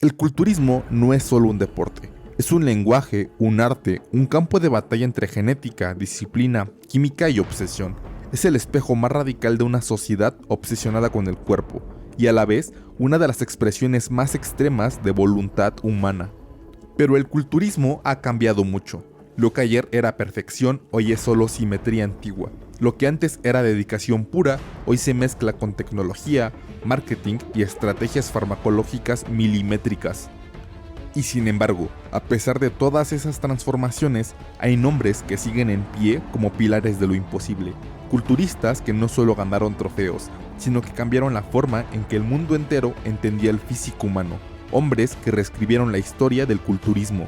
El culturismo no es solo un deporte, es un lenguaje, un arte, un campo de batalla entre genética, disciplina, química y obsesión. Es el espejo más radical de una sociedad obsesionada con el cuerpo, y a la vez una de las expresiones más extremas de voluntad humana. Pero el culturismo ha cambiado mucho. Lo que ayer era perfección, hoy es solo simetría antigua. Lo que antes era dedicación pura, hoy se mezcla con tecnología, marketing y estrategias farmacológicas milimétricas. Y sin embargo, a pesar de todas esas transformaciones, hay nombres que siguen en pie como pilares de lo imposible. Culturistas que no solo ganaron trofeos, sino que cambiaron la forma en que el mundo entero entendía el físico humano. Hombres que reescribieron la historia del culturismo.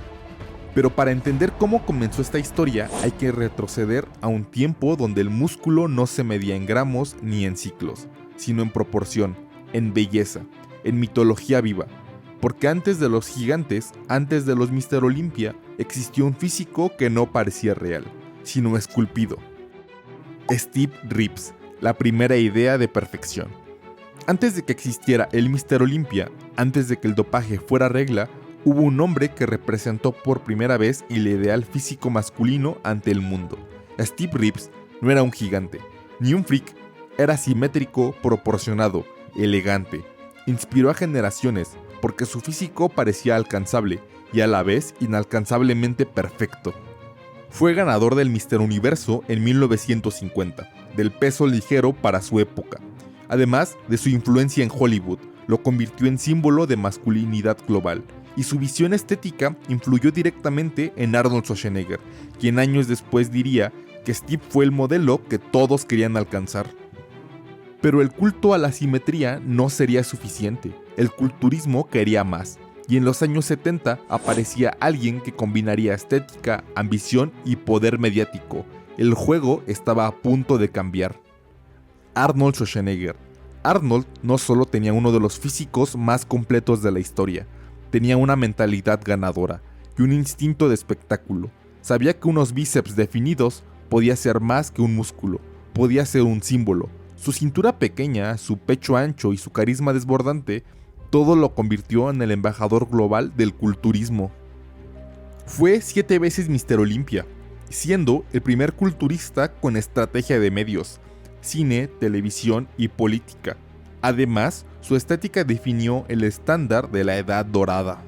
Pero para entender cómo comenzó esta historia hay que retroceder a un tiempo donde el músculo no se medía en gramos ni en ciclos, sino en proporción, en belleza, en mitología viva. Porque antes de los gigantes, antes de los Mr. Olympia, existió un físico que no parecía real, sino esculpido. Steve Reeves, la primera idea de perfección. Antes de que existiera el Mr. Olympia, antes de que el dopaje fuera regla, hubo un hombre que representó por primera vez el ideal físico masculino ante el mundo. Steve Reeves no era un gigante, ni un freak, era simétrico, proporcionado, elegante. Inspiró a generaciones porque su físico parecía alcanzable y a la vez inalcanzablemente perfecto. Fue ganador del Mr. Universo en 1950, del peso ligero para su época. Además de su influencia en Hollywood, lo convirtió en símbolo de masculinidad global, y su visión estética influyó directamente en Arnold Schwarzenegger, quien años después diría que Steve fue el modelo que todos querían alcanzar. Pero el culto a la simetría no sería suficiente, el culturismo quería más, y en los años 70 aparecía alguien que combinaría estética, ambición y poder mediático. El juego estaba a punto de cambiar. Arnold Schwarzenegger. Arnold no solo tenía uno de los físicos más completos de la historia, tenía una mentalidad ganadora y un instinto de espectáculo. Sabía que unos bíceps definidos podía ser más que un músculo, podía ser un símbolo. Su cintura pequeña, su pecho ancho y su carisma desbordante, todo lo convirtió en el embajador global del culturismo. Fue 7 veces Mr. Olympia, siendo el primer culturista con estrategia de medios, cine, televisión y política. Además, su estética definió el estándar de la Edad Dorada.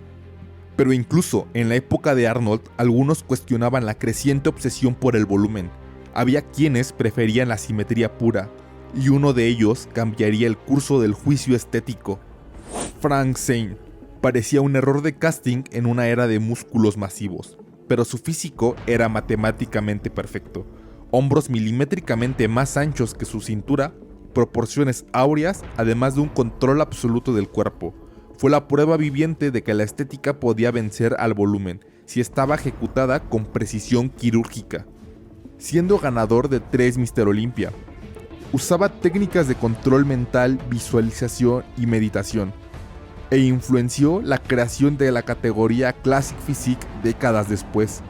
Pero incluso en la época de Arnold, algunos cuestionaban la creciente obsesión por el volumen. Había quienes preferían la simetría pura, y uno de ellos cambiaría el curso del juicio estético. Frank Zane. Parecía un error de casting en una era de músculos masivos, pero su físico era matemáticamente perfecto. Hombros milimétricamente más anchos que su cintura, proporciones áureas, además de un control absoluto del cuerpo. Fue la prueba viviente de que la estética podía vencer al volumen, si estaba ejecutada con precisión quirúrgica. Siendo ganador de 3 Mr. Olympia, usaba técnicas de control mental, visualización y meditación, e influenció la creación de la categoría Classic Physique décadas después.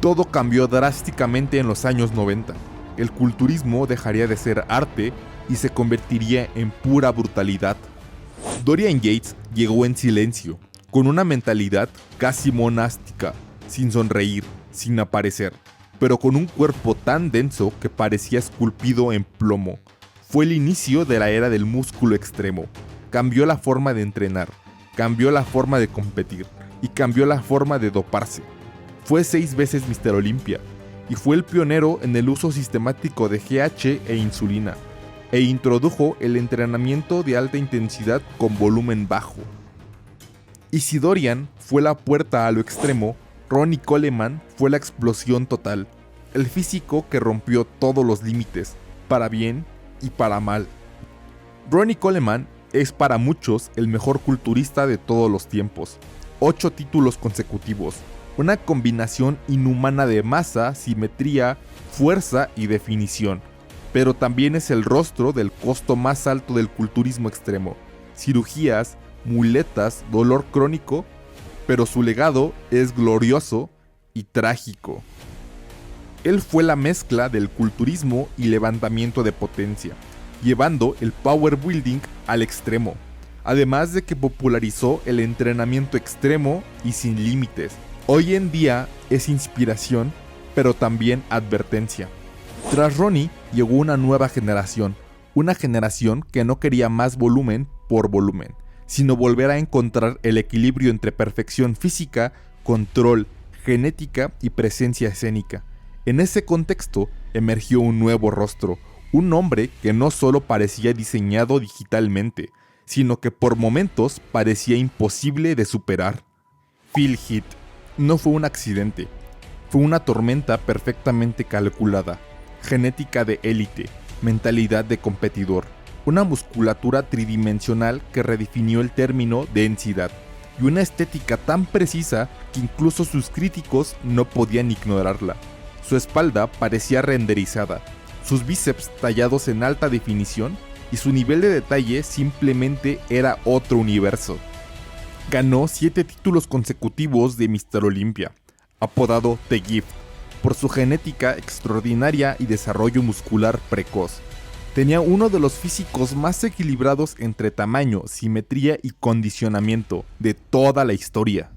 Todo cambió drásticamente en los años 90. El culturismo dejaría de ser arte y se convertiría en pura brutalidad. Dorian Yates llegó en silencio, con una mentalidad casi monástica, sin sonreír, sin aparecer, pero con un cuerpo tan denso que parecía esculpido en plomo. Fue el inicio de la era del músculo extremo. Cambió la forma de entrenar, cambió la forma de competir y cambió la forma de doparse. Fue 6 veces Mr. Olympia y fue el pionero en el uso sistemático de GH e insulina, e introdujo el entrenamiento de alta intensidad con volumen bajo. Y si Dorian fue la puerta a lo extremo, Ronnie Coleman fue la explosión total, el físico que rompió todos los límites, para bien y para mal. Ronnie Coleman es para muchos el mejor culturista de todos los tiempos. 8 títulos consecutivos, una combinación inhumana de masa, simetría, fuerza y definición. Pero también es el rostro del costo más alto del culturismo extremo. Cirugías, muletas, dolor crónico, pero su legado es glorioso y trágico. Él fue la mezcla del culturismo y levantamiento de potencia, llevando el power building al extremo. además de que popularizó el entrenamiento extremo y sin límites. Hoy en día es inspiración, pero también advertencia. Tras Ronnie llegó una nueva generación, una generación que no quería más volumen por volumen, sino volver a encontrar el equilibrio entre perfección física, control, genética y presencia escénica. En ese contexto emergió un nuevo rostro, un hombre que no solo parecía diseñado digitalmente, sino que por momentos parecía imposible de superar. Phil Heath no fue un accidente, fue una tormenta perfectamente calculada, genética de élite, mentalidad de competidor, una musculatura tridimensional que redefinió el término densidad, y una estética tan precisa que incluso sus críticos no podían ignorarla. Su espalda parecía renderizada, sus bíceps tallados en alta definición, y su nivel de detalle simplemente era otro universo. Ganó 7 títulos consecutivos de Mr. Olympia, apodado The Gift, por su genética extraordinaria y desarrollo muscular precoz. Tenía uno de los físicos más equilibrados entre tamaño, simetría y condicionamiento de toda la historia.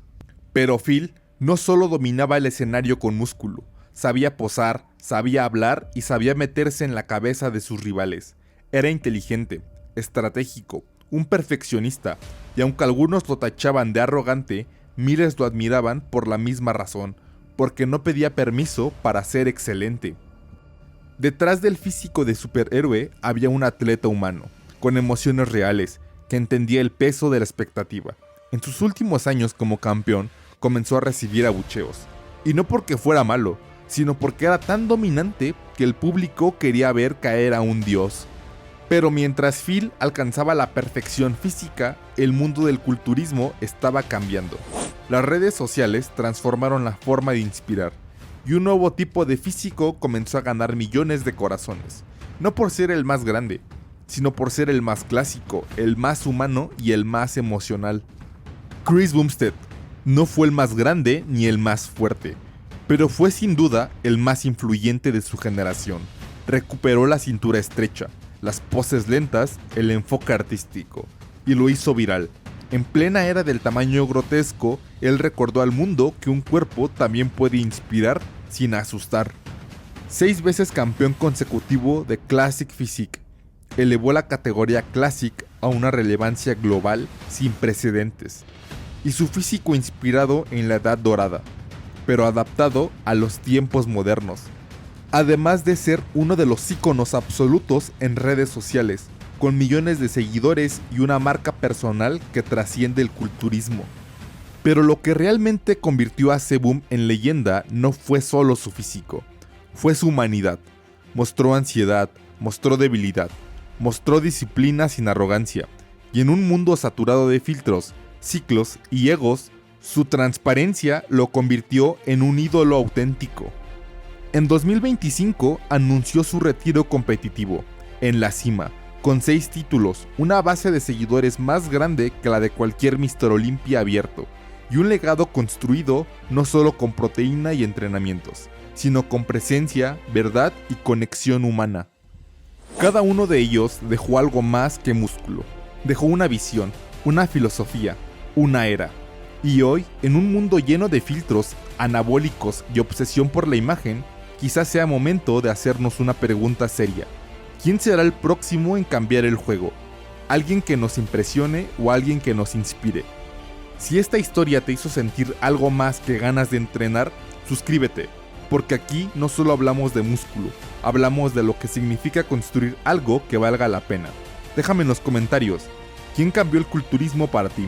Pero Phil no solo dominaba el escenario con músculo, sabía posar, sabía hablar y sabía meterse en la cabeza de sus rivales. Era inteligente, estratégico, un perfeccionista, y aunque algunos lo tachaban de arrogante, miles lo admiraban por la misma razón, porque no pedía permiso para ser excelente. Detrás del físico de superhéroe había un atleta humano, con emociones reales, que entendía el peso de la expectativa. En sus últimos años como campeón, comenzó a recibir abucheos, y no porque fuera malo, sino porque era tan dominante que el público quería ver caer a un dios. Pero mientras Phil alcanzaba la perfección física, el mundo del culturismo estaba cambiando. Las redes sociales transformaron la forma de inspirar, y un nuevo tipo de físico comenzó a ganar millones de corazones, no por ser el más grande, sino por ser el más clásico, el más humano y el más emocional. Chris Bumstead no fue el más grande ni el más fuerte, pero fue sin duda el más influyente de su generación. Recuperó la cintura estrecha, las poses lentas, el enfoque artístico, y lo hizo viral. En plena era del tamaño grotesco, él recordó al mundo que un cuerpo también puede inspirar sin asustar. 6 veces campeón consecutivo de Classic Physique, elevó la categoría Classic a una relevancia global sin precedentes, y su físico inspirado en la Edad Dorada, pero adaptado a los tiempos modernos. Además de ser uno de los íconos absolutos en redes sociales, con millones de seguidores y una marca personal que trasciende el culturismo. Pero lo que realmente convirtió a Sebum en leyenda no fue solo su físico, fue su humanidad. Mostró ansiedad, mostró debilidad, mostró disciplina sin arrogancia, y en un mundo saturado de filtros, ciclos y egos, su transparencia lo convirtió en un ídolo auténtico. En 2025 anunció su retiro competitivo, en la cima, con 6 títulos, una base de seguidores más grande que la de cualquier Mr. Olympia abierto, y un legado construido no solo con proteína y entrenamientos, sino con presencia, verdad y conexión humana. Cada uno de ellos dejó algo más que músculo, dejó una visión, una filosofía, una era. Y hoy, en un mundo lleno de filtros, anabólicos y obsesión por la imagen, quizás sea momento de hacernos una pregunta seria. ¿Quién será el próximo en cambiar el juego? ¿Alguien que nos impresione o alguien que nos inspire? Si esta historia te hizo sentir algo más que ganas de entrenar, suscríbete, porque aquí no solo hablamos de músculo, hablamos de lo que significa construir algo que valga la pena. Déjame en los comentarios, ¿quién cambió el culturismo para ti?